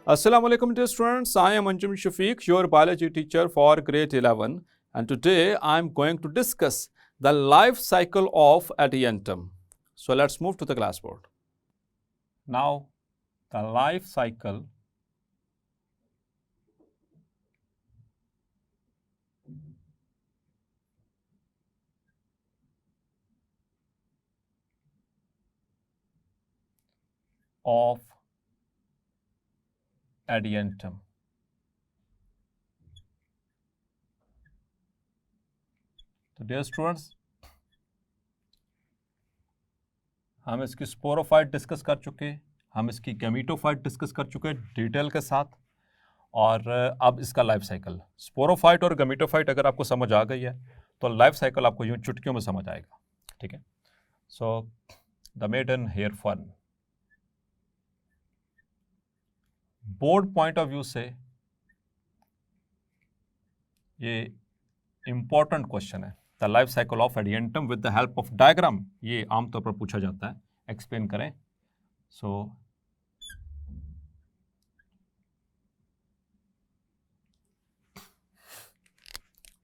Assalamu alaikum dear students, I am Anjum Shafiq, your biology teacher for grade 11, and today I am going to discuss the life cycle of adiantum. So let's move to the classboard. Now the life cycle of adiantum. तो dear students, हम इसकी sporophyte discuss कर चुके हैं, हम इसकी gametophyte discuss कर चुके हैं डिटेल के साथ, और अब इसका लाइफ साइकिल स्पोरोफाइट और गैमीटोफाइट अगर आपको समझ आ गई है तो लाइफ साइकिल आपको यूँ चुटकियों में समझ आएगा। ठीक है, so the maiden hair fern, board point of view से ये इंपॉर्टेंट क्वेश्चन है। The life cycle of adiantum with the help of diagram, ये आमतौर पर पूछा जाता है, एक्सप्लेन करें। सो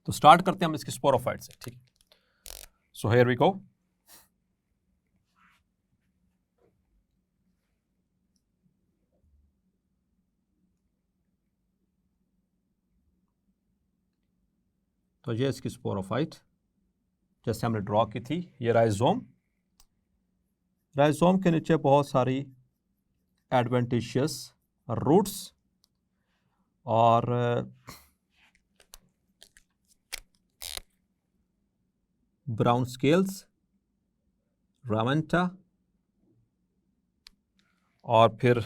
तो स्टार्ट करते हैं हम इसकी स्पोरोफाइट से। ठीक, सो हियर वी गो। तो ये इसकी स्पोरोफाइट जैसे हमने ड्रॉ की थी, ये राइजोम, राइजोम के नीचे बहुत सारी एडवेंटिशियस रूट्स और ब्राउन स्केल्स, रामेंटा, और फिर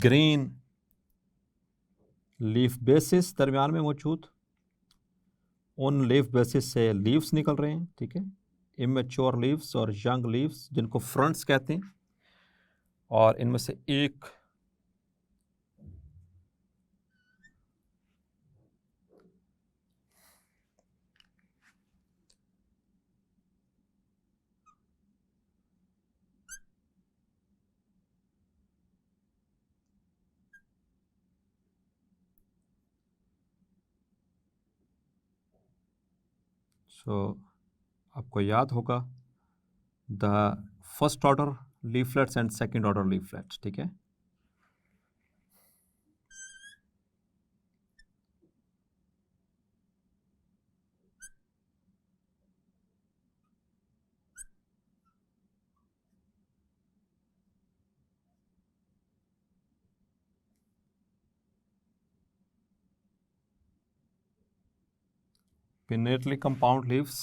ग्रीन लीफ बेसिस दरमियान में मौजूद, उन लीफ बेसिस से लीव्स निकल रहे हैं। ठीक है, इमेच्योर लीव्स और यंग लीव्स जिनको फ्रंट्स कहते हैं, और इनमें से एक आपको याद होगा the first order leaflets and second order leaflets. ठीक है, pinnately compound leaves,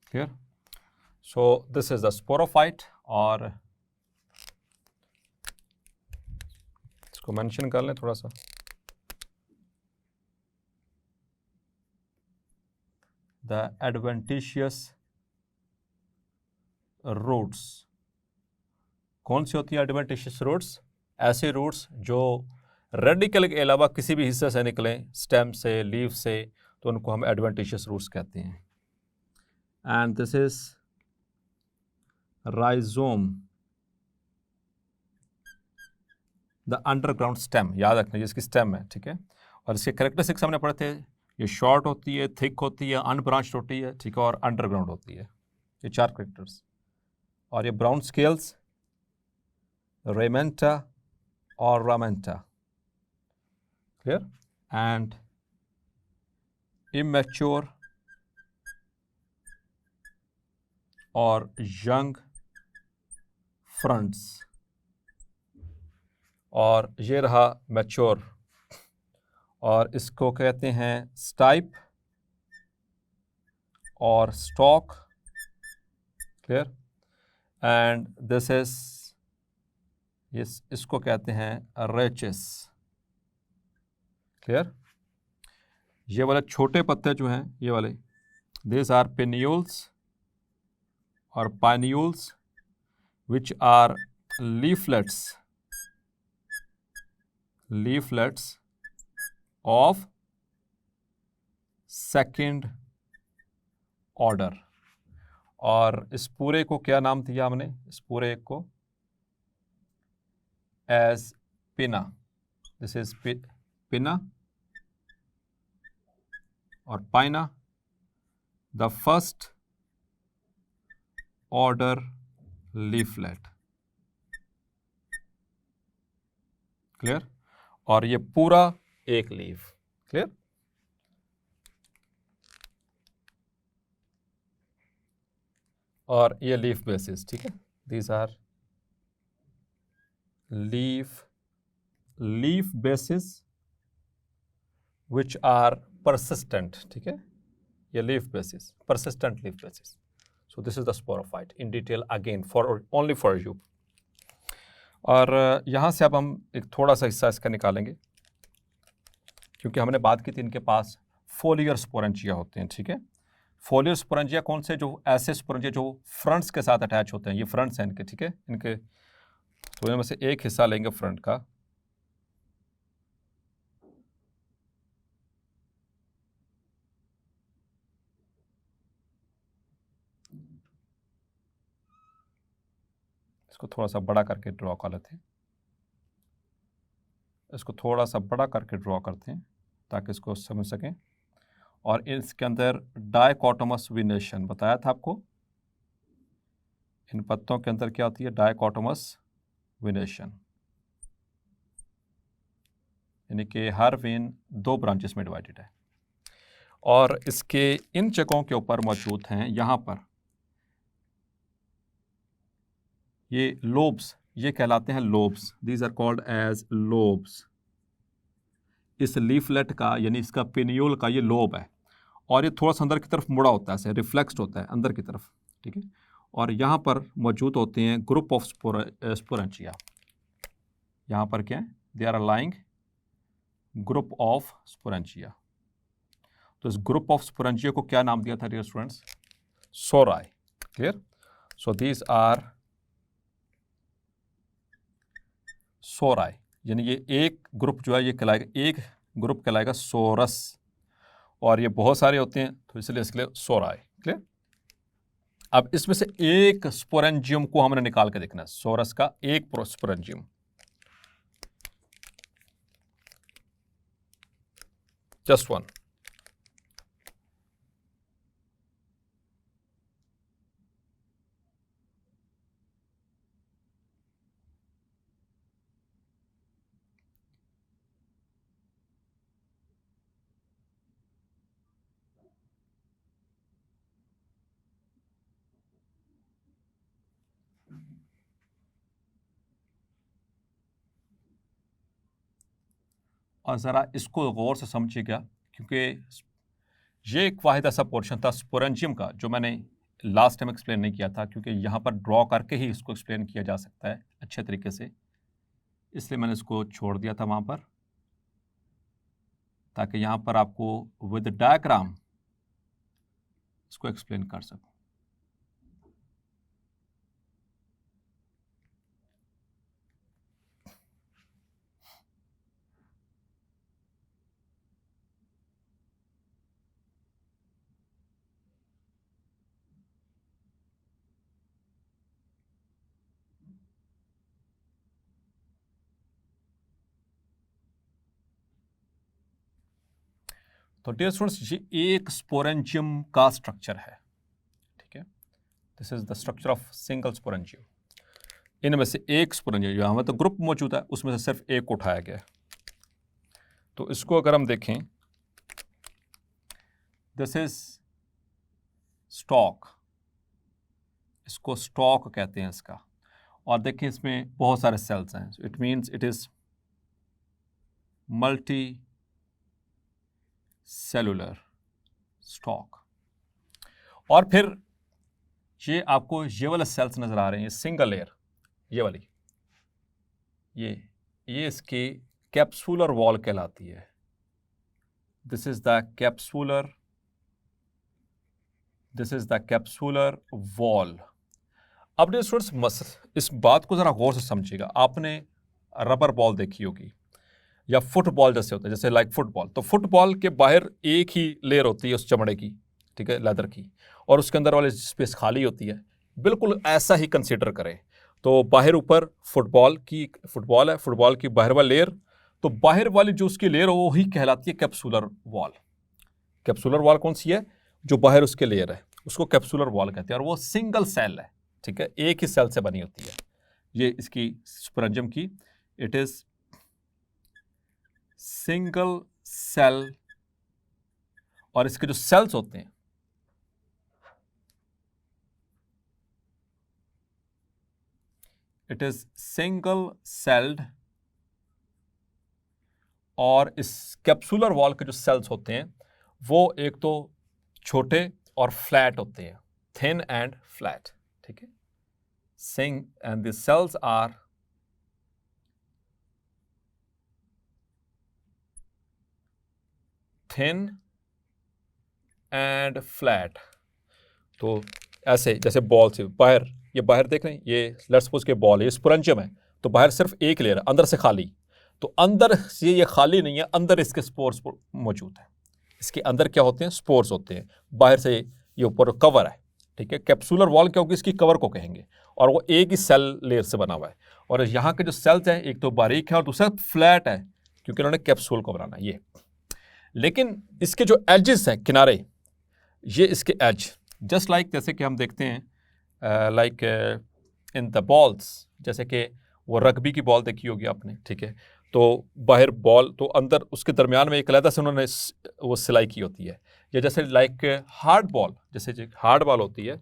clear? So this is the sporophyte, और इसको मेंशन कर लें थोड़ा सा। The adventitious roots, कौन सी होती है adventitious roots? ऐसे रूट्स जो रेडिकल के अलावा किसी भी हिस्से से निकलें, स्टेम से, लीफ से, तो उनको हम एडवेंटिशियस रूट्स कहते हैं। And this is rhizome, the underground stem, याद रखना ये इसकी स्टेम है। ठीक है, और इसके कैरेक्टरिस्टिक्स हमने पढ़े थे, ये शॉर्ट होती है, थिक होती है, अनब्रांच्ड होती है। ठीक है, और अंडरग्राउंड होती है, ये चार कैरेक्टर्स। और ये ब्राउन स्केल्स, रेमेंटा और रामेंटा, क्लियर? एंड इमेच्योर और यंग फ्रंट्स, और ये रहा मैच्योर, और इसको कहते हैं स्टाइप और stock, clear? And this is, इसको कहते हैं रेचेस, क्लियर? ये वाले छोटे पत्ते जो हैं, ये वाले, दिस आर पेन्यूल्स और पाइन्यूल्स, which are leaflets of second order. और इस पूरे को क्या नाम दिया हमने? इस पूरे को एज पिना। दिस इज पिना और pinna, the first order leaflet. Clear? और ये पूरा एक लीफ। क्लियर? और ये लीफ बेसिस। ठीक है, these are leaf bases which are persistent। ठीक है, ये leaf bases, persistent leaf bases. So this is the sporophyte in detail again for only for you. और यहाँ से अब हम एक थोड़ा सा हिस्सा इसका निकालेंगे, क्योंकि हमने बात की थी इनके पास फोलियर स्पोरेंजिया होते हैं। ठीक है, फोलियर स्पोरेंजिया कौन से? जो ऐसे स्पोरेंजिया जो फ्रंट्स के साथ अटैच होते हैं, ये फ्रंट्स हैं इनके। ठीक है, इनके तो इनमें से एक हिस्सा लेंगे फ्रंट का, इसको थोड़ा सा बड़ा करके ड्रॉ कर लेते हैं, इसको थोड़ा सा बड़ा करके ड्रॉ करते हैं ताकि इसको समझ सकें। और इसके अंदर डायकोटोमस विनेशन बताया था आपको, इन पत्तों के अंदर क्या होती है? डायकोटोमस विनेशन, यानी कि हर वेन 2 ब्रांचेस में डिवाइडेड है। और इसके इन जगहों के ऊपर मौजूद हैं, यहाँ पर ये लोब्स, ये कहलाते हैं lobes. These are called as lobes. इस लीफलेट का यानी इसका पिनियोल का ये लोब है, और ये थोड़ा सा अंदर की तरफ मुड़ा होता है, ऐसे रिफ्लेक्स्ड होता है अंदर की तरफ। ठीक है, और यहाँ पर मौजूद होते हैं ग्रुप ऑफ स्पोरेंजिया। यहाँ पर क्या है? They are aligning group of sporangia. तो इस ग्रुप ऑफ स्पोरेंजिया को क्या नाम दिया था dear students? Sori. Clear? So these are sori, यानी ये एक ग्रुप जो है ये कहलाएगा, एक ग्रुप कहलाएगा सोरस, और ये बहुत सारे होते हैं तो इसलिए इसके लिए सोराई। क्लियर? अब इसमें से एक स्पोरेंजियम को हमने निकाल के देखना है, सोरस का एक स्पोरेंजियम, जस्ट वन। और ज़रा इसको गौर से समझिएगा, क्योंकि ये एक वाहिद ऐसा पोर्शन था स्पोरेंजियम का जो मैंने लास्ट टाइम एक्सप्लेन नहीं किया था, क्योंकि यहाँ पर ड्रॉ करके ही इसको एक्सप्लेन किया जा सकता है अच्छे तरीके से, इसलिए मैंने इसको छोड़ दिया था वहाँ पर, ताकि यहाँ पर आपको विद डायग्राम इसको एक्सप्लेन कर सकूँ। तो डियर स्टूडेंट्स, ये एक स्पोरेंजियम का स्ट्रक्चर है। ठीक है, this is the structure of single sporangium. इनमें से एक स्पोरेंजियम, यहाँ तो ग्रुप मौजूद है, उसमें से सिर्फ एक उठाया गया है। तो इसको अगर हम देखें, दिस इज स्टॉक, इसको स्टॉक कहते हैं इसका। और देखिए इसमें बहुत सारे सेल्स हैं, it means it is multi cellular stock. और फिर ये आपको ये वाले सेल्स नजर आ रहे हैं, ये सिंगल लेयर, ये वाली, ये इसकी कैप्सूलर वॉल कहलाती है। This is the capsular wall. अब डियर स्टूडेंट्स इस बात को ज़रा गौर से समझिएगा। आपने रबर बॉल देखी होगी या फुटबॉल जैसे होता है, जैसे लाइक फुटबॉल, तो फुटबॉल के बाहर एक ही लेयर होती है उस चमड़े की, ठीक है, लेदर की, और उसके अंदर वाली स्पेस खाली होती है। बिल्कुल ऐसा ही कंसीडर करें। तो बाहर ऊपर फुटबॉल है, फुटबॉल की बाहर वाली लेयर, तो बाहर वाली जो उसकी लेयर हो वही कहलाती है कैप्सुलर वॉल। कैप्सुलर वॉल कौन सी है? जो बाहर उसके लेयर है उसको कैप्सुलर वॉल कहते हैं, और वो सिंगल सेल है, ठीक है, एक ही सेल से बनी होती है। ये इसकी स्पोरेंजियम की, इट इज सिंगल सेल, और इसके जो सेल्स होते हैं इट इज सिंगल सेल्ड, और इस कैप्सुलर वॉल के जो सेल्स होते हैं वो एक तो छोटे और फ्लैट होते हैं, थिन एंड फ्लैट, ठीक है। And the cells are thin and flat. तो ऐसे जैसे बॉल से बाहर, ये बाहर देख रहे हैं, ये लेट्स सपोज के बॉल है, ये स्पोरेंजियम है, तो बाहर सिर्फ एक लेयर है, अंदर से खाली। तो अंदर से ये खाली नहीं है, अंदर इसके स्पोर्स मौजूद है। इसके अंदर क्या होते हैं? स्पोर्स होते हैं। बाहर से ये ऊपर कवर है, ठीक है। कैप्सुलर वॉल क्या होगी? इसकी कवर को कहेंगे, और वो एक ही सेल लेयर से बना हुआ है। और यहाँ के जो सेल्स हैं, एक तो बारीक है और दूसरा फ्लैट है, क्योंकि उन्होंने कैप्सूल को बनाना ये। लेकिन इसके जो एजेस हैं, किनारे, ये इसके एज, जस्ट लाइक जैसे कि हम देखते हैं लाइक इन द बॉल्स, जैसे कि वो रग्बी की बॉल देखी होगी आपने, ठीक है। तो बाहर बॉल, तो अंदर उसके दरमियान में एक अलग से उन्होंने वो सिलाई की होती है। या जैसे लाइक हार्ड बॉल, जैसे हार्ड बॉल होती है,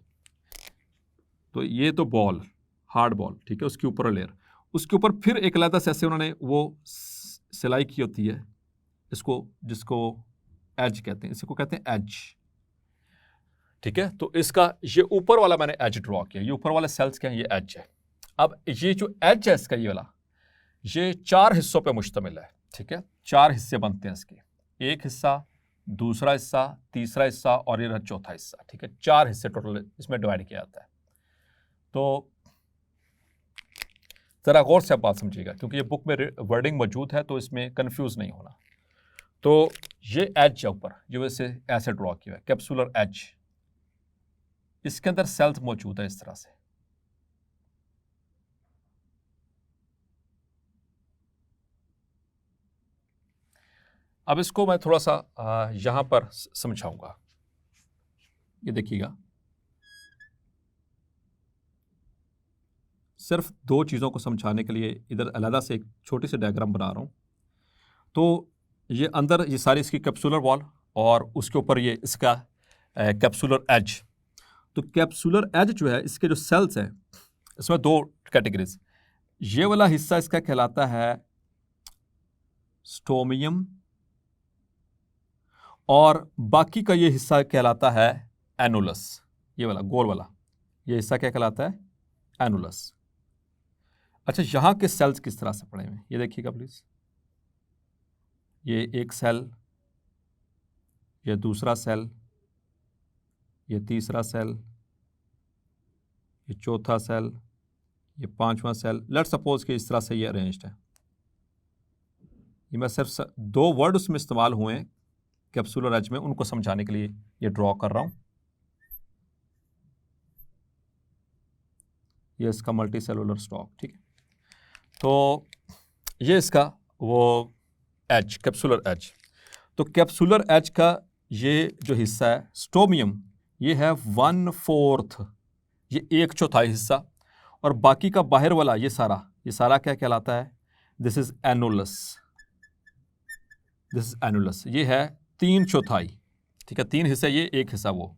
तो ये तो बॉल, हार्ड बॉल, ठीक है, उसके ऊपर लेयर, उसके ऊपर फिर एक अलग से ऐसे उन्होंने वो सिलाई की होती है, इसको, जिसको एज कहते हैं, इसको कहते हैं एज, ठीक है। तो इसका ये ऊपर वाला मैंने एज ड्रॉ किया, ये ऊपर वाले सेल्स क्या है? ये एज है। अब ये जो एज है इसका, ये वाला, ये 4 हिस्सों पे मुश्तमिल है, ठीक है। 4 हिस्से बनते हैं इसके, एक हिस्सा, दूसरा हिस्सा, तीसरा हिस्सा और ये चौथा हिस्सा, ठीक है। 4 हिस्से टोटल इसमें डिवाइड किया जाता है। तो जरा गौर से आप बात समझिएगा, क्योंकि ये बुक में वर्डिंग मौजूद है, तो इसमें कंफ्यूज नहीं होना। तो ये एज है ऊपर, जो वैसे ऐसे ड्रॉ किया है, कैप्सुलर एज, इसके अंदर सेल्स मौजूद है इस तरह से। अब इसको मैं थोड़ा सा यहां पर समझाऊंगा। ये देखिएगा, सिर्फ 2 चीज़ों को समझाने के लिए इधर अलग से एक छोटी सी डायग्राम बना रहा हूं। तो ये अंदर ये सारी इसकी कैप्सुलर वॉल, और उसके ऊपर ये इसका कैप्सुलर एज। तो कैप्सुलर एज जो है, इसके जो सेल्स हैं, इसमें 2 कैटेगरीज। ये वाला हिस्सा इसका कहलाता है स्टोमियम, और बाकी का ये हिस्सा कहलाता है एनुलस। ये वाला गोल वाला ये हिस्सा क्या कहलाता है? एनुलस। अच्छा, यहां के सेल्स किस तरह से पड़े हुए हैं ये देखिएगा प्लीज। ये एक सेल, ये दूसरा सेल, ये तीसरा सेल, ये चौथा सेल, ये 5वां सेल। लेट्स सपोज कि इस तरह से ये अरेंज्ड है। ये मैं सिर्फ 2 वर्ड उसमें इस्तेमाल हुए हैं कैप्सुलर एज में, उनको समझाने के लिए ये ड्रॉ कर रहा हूं। ये इसका मल्टी सेलुलर स्टॉक, ठीक है। तो ये इसका वो एज, कैप्सुलर एज। तो कैप्सुलर एज का ये जो हिस्सा है स्टोमियम, ये है 1/4, ये 1/4 हिस्सा, और बाकी का बाहर वाला ये सारा क्या कहलाता है? This is annulus, this is annulus. ये है 3/4, ठीक है, 3 हिस्से ये, 1 हिस्सा वो।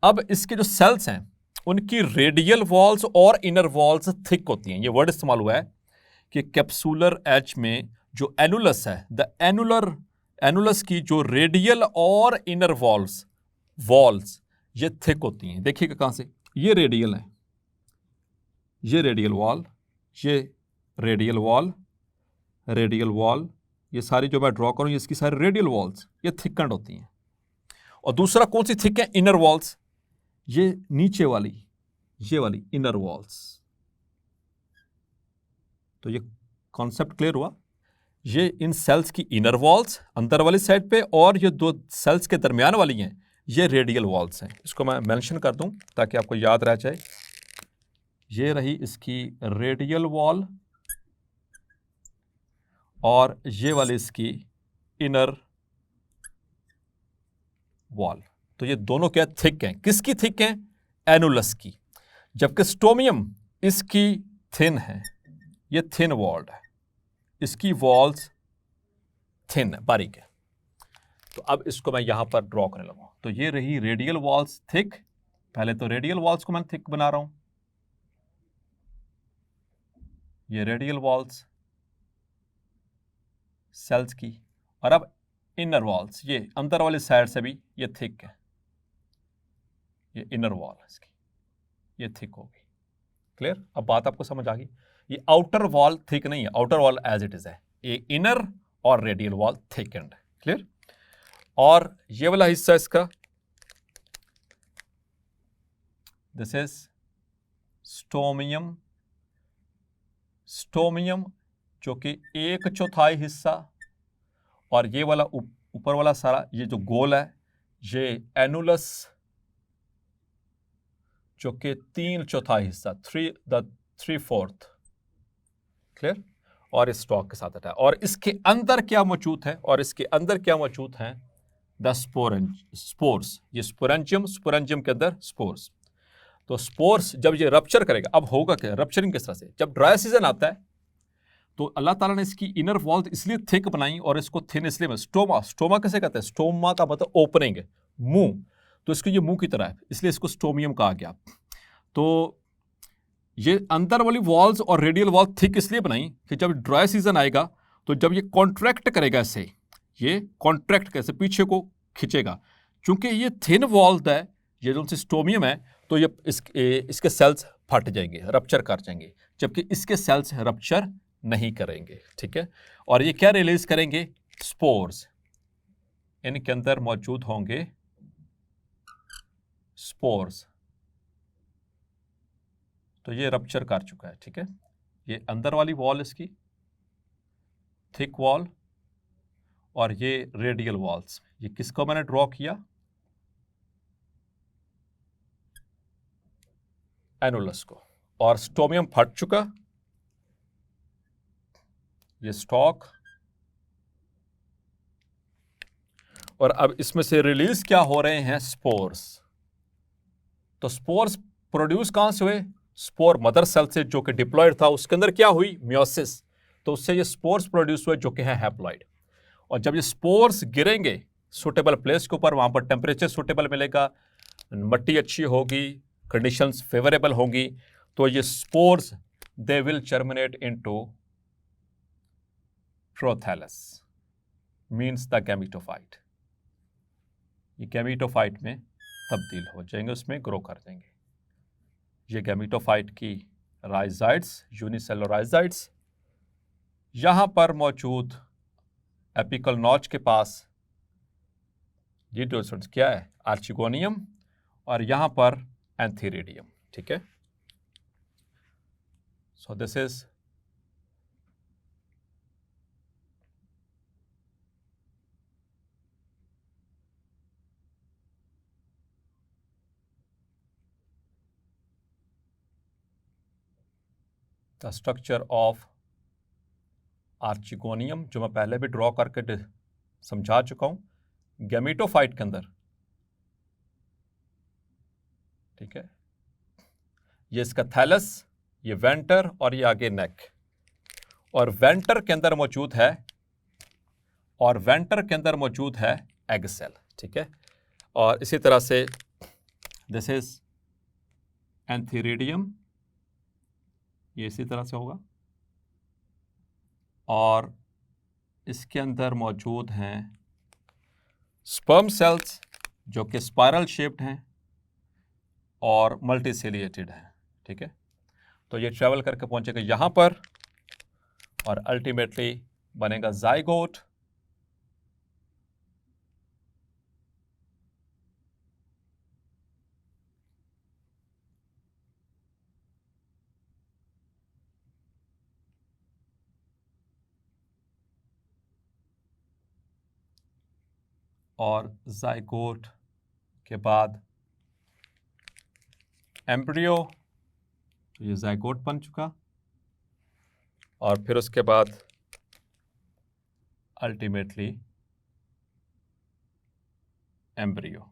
अब इसके जो सेल्स हैं उनकी रेडियल वॉल्स और इनर वॉल्स थिक होती हैं। ये वर्ड इस्तेमाल हुआ है कि कैप्सुलर एज में जो एनुलस है, द एनुलस की जो रेडियल और इनर वॉल्स ये थिक होती हैं। देखिएगा कहां से, ये रेडियल है, ये रेडियल वॉल, ये रेडियल वॉल, रेडियल वॉल, ये सारी जो मैं ड्रॉ करूं, इसकी सारी रेडियल वॉल्स ये थिकन्ड होती हैं। और दूसरा कौन सी थिक है? Inner walls. ये नीचे वाली, ये वाली इनर वॉल्स। तो ये कॉन्सेप्ट क्लियर हुआ। ये इन सेल्स की इनर वॉल्स अंदर वाली साइड पे, और ये दो सेल्स के दरमियान वाली हैं ये रेडियल वॉल्स हैं। इसको मैं मेंशन कर दूं ताकि आपको याद रह जाए। ये रही इसकी रेडियल वॉल और ये वाली इसकी इनर वॉल। तो ये दोनों क्या थिक हैं? किसकी थिक हैं? एनुलस की। जबकि स्टोमियम इसकी थिन है, ये थिन वॉल्ड है, इसकी वॉल्स थिन है, बारीक है। तो अब इसको मैं यहां पर ड्रॉ करने लगा। तो ये रही रेडियल वॉल्स थिक। पहले तो रेडियल वॉल्स को मैं थिक बना रहा हूं, ये रेडियल वॉल्स सेल्स की। और अब इनर वॉल्स, ये अंदर वाली साइड से भी ये थिक है, ये इनर वॉल इसकी, ये थिक होगी। क्लियर? अब बात आपको समझ आ गई। ये आउटर वॉल थिक नहीं है, outer wall as it is है, ये इनर और रेडियल वॉल थिक एंड है। क्लियर? और ये वाला हिस्सा इसका, दिस इज स्टोमियम। स्टोमियम जो कि 1/4 हिस्सा, और ये वाला ऊपर वाला सारा ये जो गोल है ये एनुलस जो कि 3/4 हिस्सा, 3/4। क्लियर? और इस स्टॉक के साथ अटैच। और इसके अंदर क्या मौजूद है? और इसके अंदर क्या मौजूद है? The spores. ये स्पोरेंजियम, स्पोरेंजियम के अंदर स्पोर्स। तो स्पोर्स जब ये रप्चर करेगा, अब होगा क्या? रप्चरिंग किस तरह से? जब ड्राई सीजन आता है तो अल्लाह ताला ने इसकी इनर वॉल इसलिए थिक बनाई और इसको थिन इसलिए। स्टोमा कैसे कहते हैं? स्टोमा का मतलब ओपनिंग है, मुंह। तो इसको ये मुंह की तरह है, इसलिए इसको स्टोमियम कहा गया। तो ये अंदर वाली वॉल्स और रेडियल वॉल थिक इसलिए बनाई कि जब ड्राई सीजन आएगा तो जब ये कॉन्ट्रैक्ट करेगा ऐसे, ये कॉन्ट्रैक्ट कैसे पीछे को खींचेगा, क्योंकि ये थिन वॉल्ड है, ये जो स्टोमियम है, तो ये इसके सेल्स फट जाएंगे, रप्चर कर जाएंगे, जबकि इसके सेल्स रप्चर नहीं करेंगे। ठीक है? और ये क्या रिलीज करेंगे? स्पोर्स। इनके अंदर मौजूद होंगे स्पोर्स। तो ये रप्चर कर चुका है। ठीक है? ये अंदर वाली वॉल इसकी थिक वॉल, और ये रेडियल वॉल्स। ये किसको मैंने ड्रॉ किया? एनुलस को। और स्टोमियम फट चुका, ये स्टॉक। और अब इसमें से रिलीज क्या हो रहे हैं? स्पोर्स। तो स्पोर्स प्रोड्यूस कहां से हुए? स्पोर मदर सेल से जो कि डिप्लॉयड था, उसके अंदर क्या हुई? मियोसिस। तो उससे ये स्पोर्स प्रोड्यूस हुए जो कि है हैप्लॉइड। और जब ये स्पोर्स गिरेंगे सुटेबल प्लेस के ऊपर, वहां पर टेम्परेचर सुटेबल मिलेगा, मट्टी अच्छी होगी, कंडीशंस फेवरेबल होंगी, तो ये spores they will germinate into prothallus, means the gametophyte. ये गैमेटोफाइट में तब्दील हो जाएंगे, उसमें ग्रो कर देंगे। ये गैमेटोफाइट की राइजाइड्स, यूनिसेलुलर राइजाइड्स, यहां पर मौजूद एपिकल नॉच के पास ये डोसेंट्स क्या है? आर्चिगोनियम, और यहां पर एंथीरिडियम। ठीक है? सो this is the structure of archegonium, जो मैं पहले भी ड्रॉ करके समझा चुका हूं गैमेटोफाइट के अंदर। ठीक है? ये इसका थैलस, ये वेंटर, और ये आगे नेक। और वेंटर के अंदर मौजूद है, और वेंटर के अंदर मौजूद है एग सेल। ठीक है? और इसी तरह से दिस इज एंथीरिडियम, ये इसी तरह से होगा। और इसके अंदर मौजूद हैं स्पर्म सेल्स जो कि स्पाइरल शेप्ड हैं और मल्टीसेलिएटेड हैं। ठीक है? तो ये ट्रेवल करके पहुंचेगा यहां पर, और अल्टीमेटली बनेगा जाइगोट। और जाइगोट के बाद एम्ब्रियो, तो ये जाइगोट बन चुका, और फिर उसके बाद अल्टीमेटली एम्ब्रियो।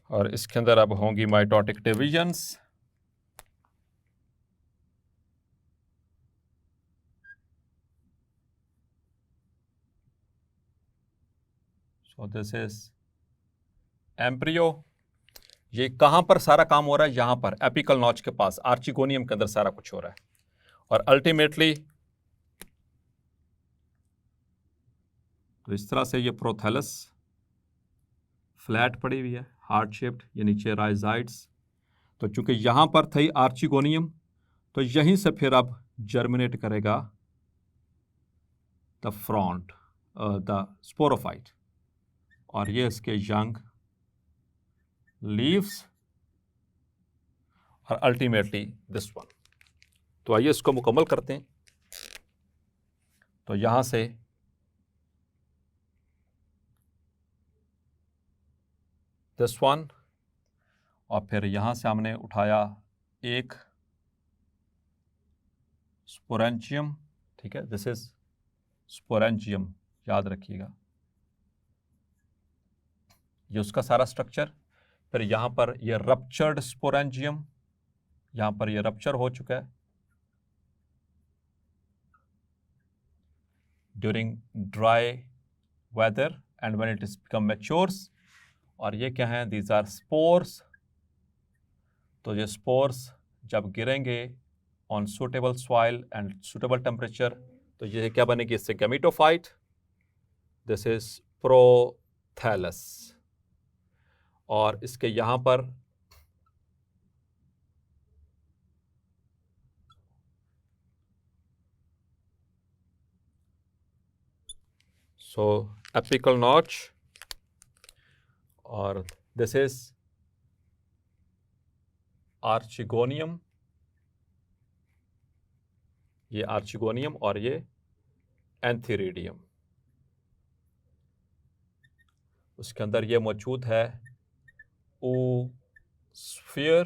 और इसके अंदर अब होंगी mitotic divisions. So this is embryo. ये कहां पर सारा काम हो रहा है? यहां पर एपिकल नॉच के पास, आर्चिगोनियम के अंदर सारा कुछ हो रहा है। और अल्टीमेटली तो इस तरह से ये प्रोथैलस फ्लैट पड़ी हुई है, हार्ट शेप्ड, ये नीचे राइजाइड्स। तो चूंकि यहां पर थी आर्चिगोनियम, तो यहीं से फिर अब जर्मिनेट करेगा द फ्रॉन्ट, द स्पोरोफाइट, और ये इसके यंग लीव्स, और अल्टीमेटली दिस वन। तो आइए इसको मुकम्मल करते हैं। तो यहां से दिस वन, और फिर यहां से हमने उठाया एक स्पोरेंजियम, ठीक है, दिस इज स्पोरेंजियम, याद रखिएगा, ये उसका सारा स्ट्रक्चर। फिर यहां पर ये रप्चर्ड स्पोरेंजियम, यहां पर ये रप्चर हो चुका है during dry weather and when it is become matures. और ये क्या है? These are spores. तो ये स्पोर्स जब गिरेंगे on suitable soil and suitable temperature, तो ये क्या बनेगी? इससे गैमेटोफाइट। This is prothallus. और इसके यहां पर सो एपिकल नॉच, और दिस इज आर्चिगोनियम, ये आर्चिगोनियम, और ये एंथीरिडियम। उसके अंदर ये मौजूद है oosphere,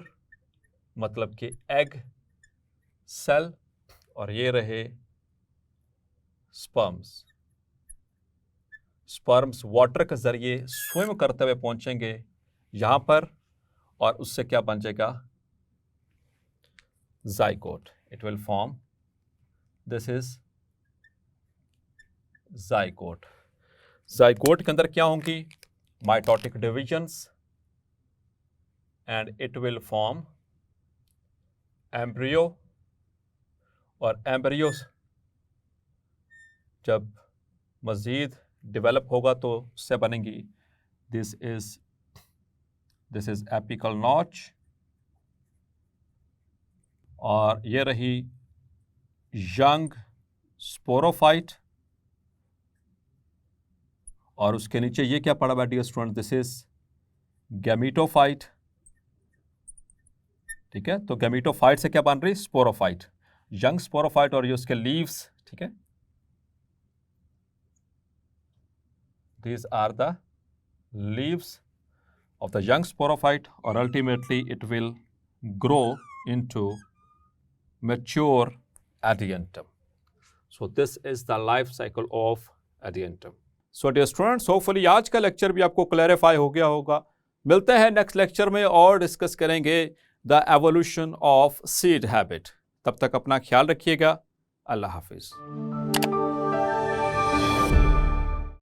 मतलब कि एग सेल, और ये रहे स्पर्म्स। स्पर्म्स वाटर के जरिए स्विम करते हुए पहुंचेंगे यहां पर, और उससे क्या बन जाएगा? Zygote. It will form, this is zygote. Zygote के अंदर क्या होंगी? Mitotic divisions, and it will form embryo. और एम्ब्रियो जब मजीद डेवलप होगा तो उससे बनेंगी, दिस इज एपिकल नॉच, और ये रही यंग स्पोरोफाइट। और उसके नीचे ये क्या पड़ा हुआ dear student? This is gametophyte, ठीक है। तो गैमेटोफाइट से क्या बन रही? स्पोरोफाइट, यंग स्पोरोफाइट, और ये उसके लीव्स, ठीक है। These are the leaves of the young sporophyte, or ultimately it will grow into mature adiantum. So this is the life cycle of adiantum. So dear students, hopefully आज का lecture भी आपको clarify हो गया होगा। मिलते हैं नेक्स्ट लेक्चर में और डिस्कस करेंगे the evolution of seed habit. तब तक अपना ख्याल रखिएगा। अल्लाह हाफिज।